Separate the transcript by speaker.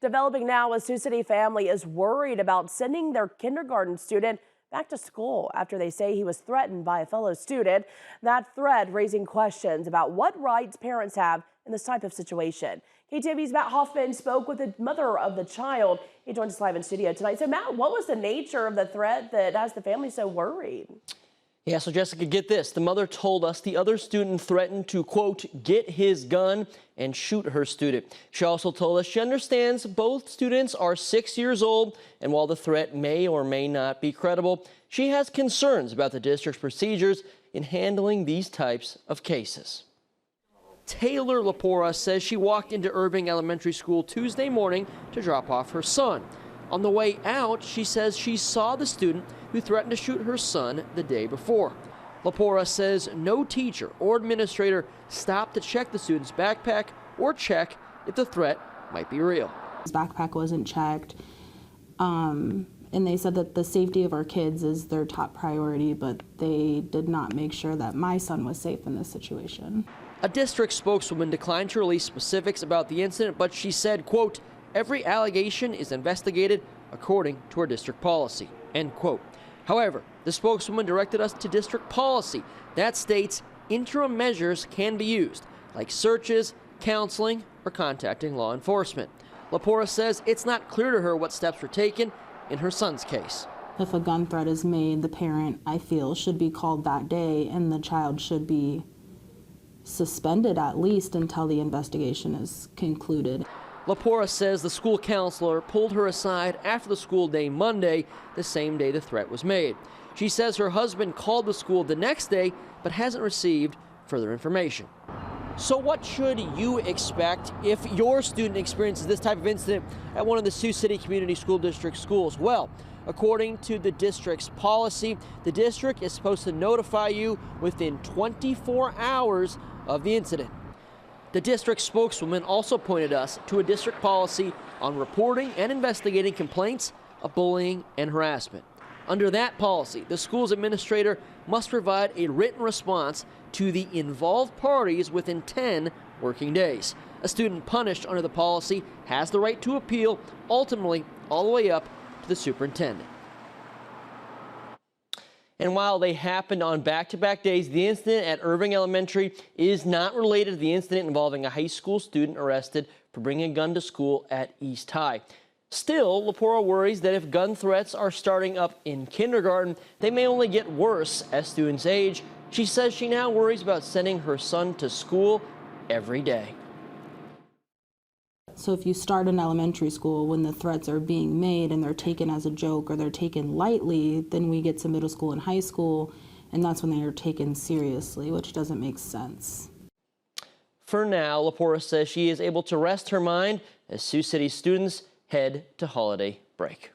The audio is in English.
Speaker 1: Developing now, a Sioux City family is worried about sending their kindergarten student back to school after they say he was threatened by a fellow student. That threat raising questions about what rights parents have in this type of situation. KTV's Matt Hoffman spoke with the mother of the child. He joins us live in studio tonight. So Matt, what was the nature of the threat that has the family so worried?
Speaker 2: Yeah, so Jessica, get this. The mother told us the other student threatened to, quote, get his gun and shoot her student. She also told us she understands both students are 6 years old, and while the threat may or may not be credible, she has concerns about the district's procedures in handling these types of cases. Taylor Lapora says she walked into Irving Elementary School Tuesday morning to drop off her son. On the way out, she says she saw the student who threatened to shoot her son the day before. Lapora says no teacher or administrator stopped to check the student's backpack or check if the threat might be real.
Speaker 3: His backpack wasn't checked, and they said that the safety of our kids is their top priority, but they did not make sure that my son was safe in this situation.
Speaker 2: A district spokeswoman declined to release specifics about the incident, but she said, quote, every allegation is investigated according to our district policy, end quote. However, the spokeswoman directed us to district policy that states interim measures can be used, like searches, counseling, or contacting law enforcement. Lapora says it's not clear to her what steps were taken in her son's case.
Speaker 3: If a gun threat is made, the parent, I feel, should be called that day, and the child should be suspended at least until the investigation is concluded.
Speaker 2: Lapora says the school counselor pulled her aside after the school day Monday, the same day the threat was made. She says her husband called the school the next day but hasn't received further information. So what should you expect if your student experiences this type of incident at one of the Sioux City Community School District schools? Well, according to the district's policy, the district is supposed to notify you within 24 hours of the incident. The district spokeswoman also pointed us to a district policy on reporting and investigating complaints of bullying and harassment. Under that policy, the school's administrator must provide a written response to the involved parties within 10 working days. A student punished under the policy has the right to appeal, ultimately all the way up to the superintendent. And while they happened on back-to-back days, the incident at Irving Elementary is not related to the incident involving a high school student arrested for bringing a gun to school at East High. Still, Lapora worries that if gun threats are starting up in kindergarten, they may only get worse as students age. She says she now worries about sending her son to school every day.
Speaker 3: So if you start in elementary school when the threats are being made and they're taken as a joke or they're taken lightly, then we get to middle school and high school, and that's when they are taken seriously, which doesn't make sense.
Speaker 2: For now, Lapora says she is able to rest her mind as Sioux City students head to holiday break.